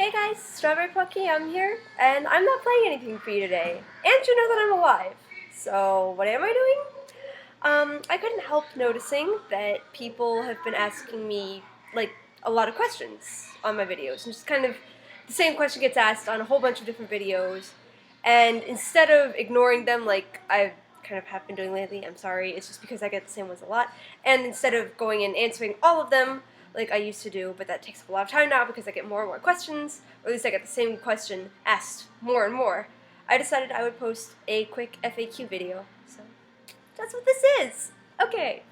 Hey guys, StrawberryPockyYum here, and I'm not playing anything for you today. And you know that I'm alive. So, what am I doing? I couldn't help noticing that people have been asking me, like, a lot of questions on my videos. And just kind of the same question gets asked on a whole bunch of different videos. And instead of ignoring them like I kind of have been doing lately, I'm sorry, it's just because I get the same ones a lot. And instead of going and answering all of them, like I used to do, but that takes up a lot of time now because I get more and more questions, or at least I get the same question asked more and more, I decided I would post a quick FAQ video. So that's what this is! Okay.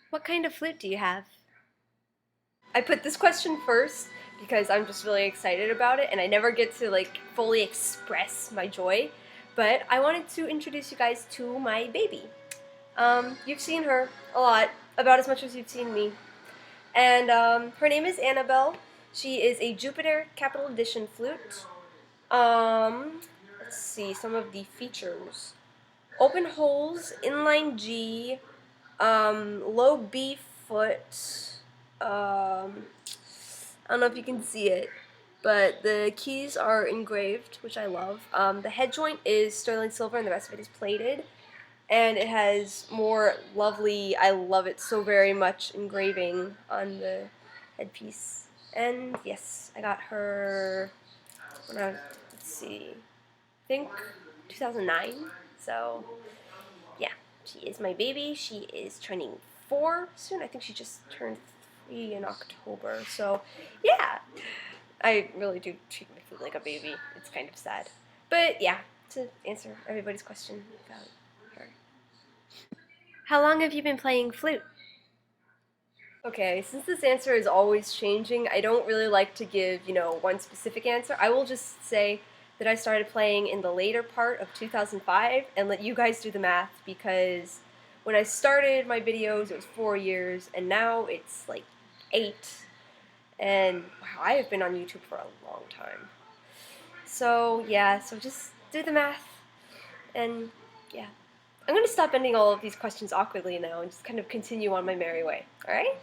What kind of flute do you have? I put this question first because I'm just really excited about it and I never get to like fully express my joy, but I wanted to introduce you guys to my baby. You've seen her a lot, about as much as you've seen me. And her name is Annabelle. She is a Jupiter Capital Edition flute. Let's see some of the features. Open holes, inline G, low B foot. I don't know if you can see it, but the keys are engraved, which I love. The head joint is sterling silver and the rest of it is plated. And it has more lovely, I love it so very much, engraving on the headpiece. And yes, I got her when I was, let's see, I think 2009. So yeah, she is my baby. She is turning 4 soon. I think she just turned 3 in October. So yeah, I really do treat my food like a baby. It's kind of sad. But yeah, to answer everybody's question about her. How long have you been playing flute? Okay, since this answer is always changing, I don't really like to give, one specific answer. I will just say that I started playing in the later part of 2005 and let you guys do the math because when I started my videos it was 4 years and now it's like 8. And wow, I have been on YouTube for a long time. So yeah, so just do the math and yeah. I'm going to stop ending all of these questions awkwardly now and just kind of continue on my merry way, alright?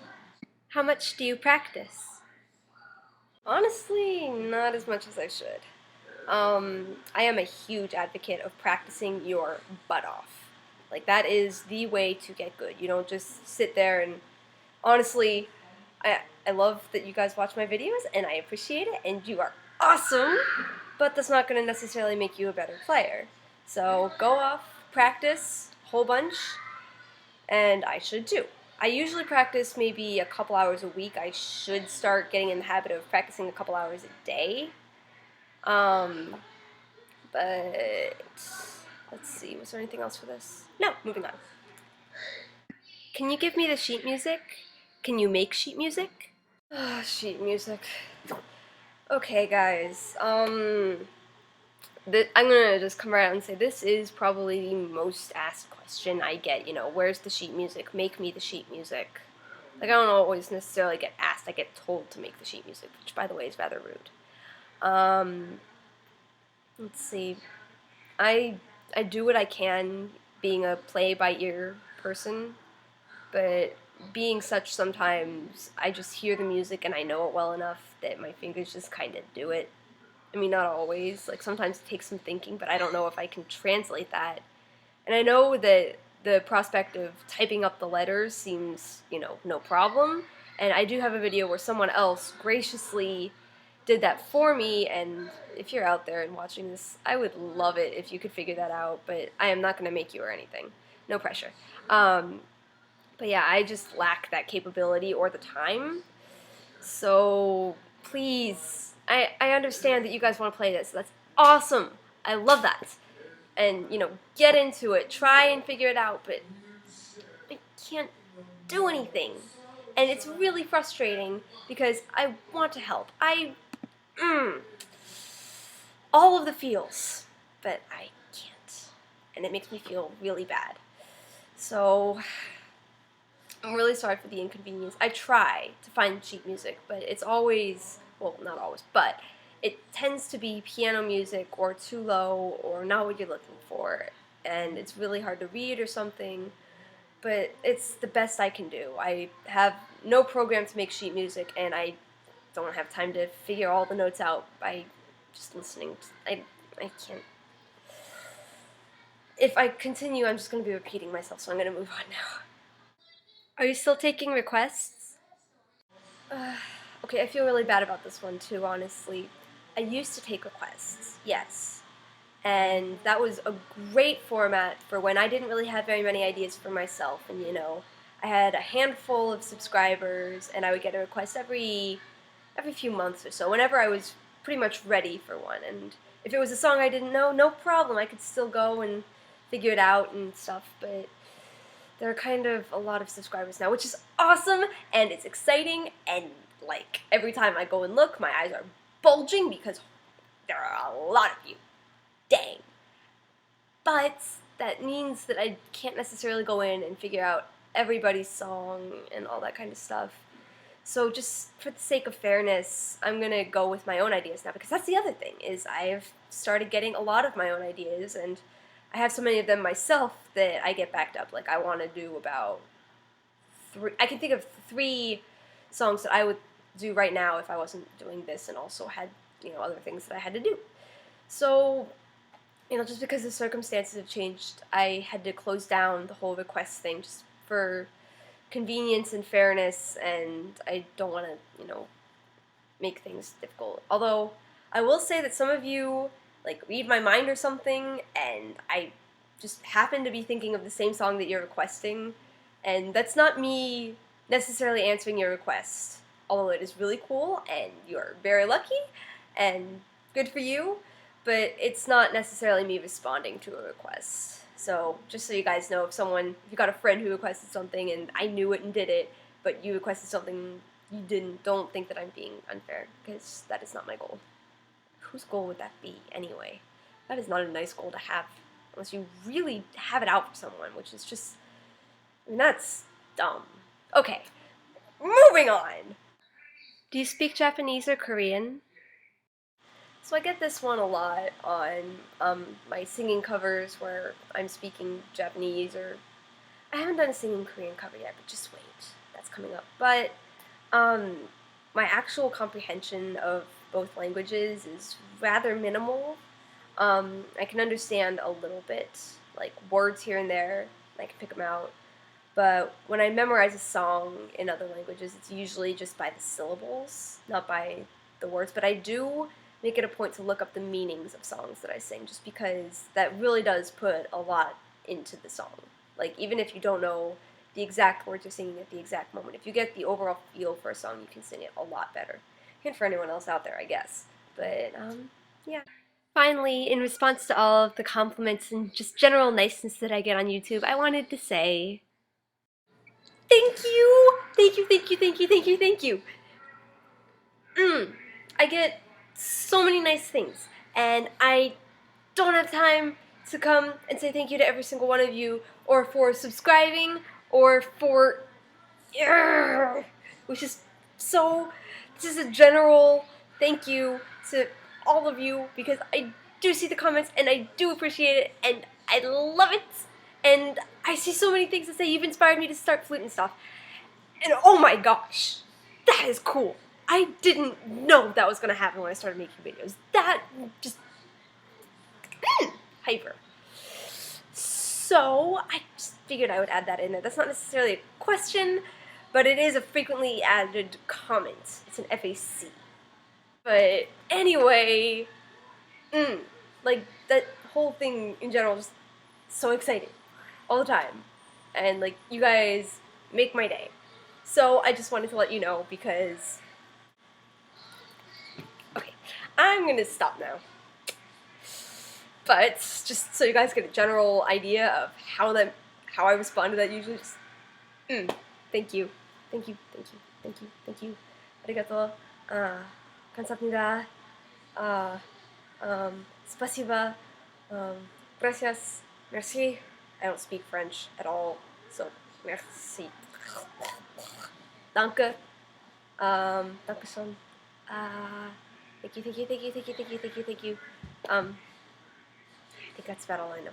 How much do you practice? Honestly, not as much as I should. I am a huge advocate of practicing your butt off. Like, that is the way to get good. You don't just sit there and, honestly, I love that you guys watch my videos, and I appreciate it, and you are awesome, but that's not going to necessarily make you a better player. So, go off, practice, a whole bunch, and I should too. I usually practice maybe a couple hours a week. I should start getting in the habit of practicing a couple hours a day. But let's see, was there anything else for this? No, moving on. Can you give me the sheet music? Can you make sheet music? Sheet music. Okay, guys. I'm gonna just come right out and say this is probably the most asked question I get. Where's the sheet music? Make me the sheet music. Like, I don't always necessarily get asked. I get told to make the sheet music, which, by the way, is rather rude. Let's see. I do what I can, being a play-by-ear person, but being such, sometimes I just hear the music and I know it well enough that my fingers just kind of do it. I mean, not always. Like, sometimes it takes some thinking, but I don't know if I can translate that. And I know that the prospect of typing up the letters seems, no problem. And I do have a video where someone else graciously did that for me, and if you're out there and watching this, I would love it if you could figure that out, but I am not going to make you or anything. No pressure. But yeah, I just lack that capability or the time. So please, I understand that you guys want to play this. That's awesome. I love that. And, get into it. Try and figure it out, but I can't do anything. And it's really frustrating because I want to help. All of the feels, but I can't. And it makes me feel really bad. So, I'm really sorry for the inconvenience. I try to find sheet music, but it's always, well, not always, but it tends to be piano music or too low or not what you're looking for. And it's really hard to read or something, but it's the best I can do. I have no program to make sheet music, and I don't have time to figure all the notes out by just listening. I can't. If I continue, I'm just going to be repeating myself, so I'm going to move on now. Are you still taking requests? Okay, I feel really bad about this one too, honestly. I used to take requests, yes. And that was a great format for when I didn't really have very many ideas for myself. And you know, I had a handful of subscribers, and I would get a request every few months or so, whenever I was pretty much ready for one. And if it was a song I didn't know, no problem, I could still go and figure it out and stuff. But there are kind of a lot of subscribers now, which is awesome, and it's exciting, and like every time I go and look, my eyes are bulging because there are a lot of you. Dang. But that means that I can't necessarily go in and figure out everybody's song and all that kind of stuff. So just for the sake of fairness, I'm gonna go with my own ideas now, because that's the other thing, is I've started getting a lot of my own ideas, and I have so many of them myself that I get backed up. Like, I want to do about I can think of 3 songs that I would do right now if I wasn't doing this and also had, you know, other things that I had to do. So, you know, just because the circumstances have changed, I had to close down the whole request thing just for convenience and fairness, and I don't want to, you know, make things difficult. Although, I will say that some of you, like, read my mind or something, and I just happen to be thinking of the same song that you're requesting, and that's not me necessarily answering your request, although it is really cool, and you're very lucky, and good for you, but it's not necessarily me responding to a request. So, just so you guys know, if you got a friend who requested something and I knew it and did it, but you requested something you didn't, don't think that I'm being unfair, because that is not my goal. Whose goal would that be, anyway? That is not a nice goal to have, unless you really have it out for someone, which is just, I mean, that's dumb. Okay, moving on! Do you speak Japanese or Korean? So I get this one a lot on my singing covers where I'm speaking Japanese, or I haven't done a singing Korean cover yet, but just wait, that's coming up. But my actual comprehension of both languages is rather minimal. I can understand a little bit, like words here and there, I can pick them out. But when I memorize a song in other languages, it's usually just by the syllables, not by the words. But I do make it a point to look up the meanings of songs that I sing, just because that really does put a lot into the song. Like, even if you don't know the exact words you're singing at the exact moment, if you get the overall feel for a song, you can sing it a lot better. Hint for anyone else out there, I guess. But, yeah. Finally, in response to all of the compliments and just general niceness that I get on YouTube, I wanted to say, thank you! Thank you, thank you, thank you, thank you, thank you! I get so many nice things, and I don't have time to come and say thank you to every single one of you, or for subscribing, or for... which is so... This is a general thank you to all of you, because I do see the comments, and I do appreciate it, and I love it, and I see so many things that say you've inspired me to start flute and stuff, and oh my gosh, that is cool. I didn't know that was going to happen when I started making videos. That just... hyper. So, I just figured I would add that in there. That's not necessarily a question, but it is a frequently added comment. It's an F.A.Q. But anyway, like, that whole thing in general is just so exciting. All the time. And, like, you guys make my day. So, I just wanted to let you know, because... Okay, I'm gonna stop now. But just so you guys get a general idea of how I respond to that usually, just thank you, thank you, thank you, thank you, thank you, arigato, 감사합니다, спасибо, gracias, merci. I don't speak French at all, so merci. Danke, dankeschön. Thank you, thank you, thank you, thank you, thank you, thank you, thank you. I think that's about all I know.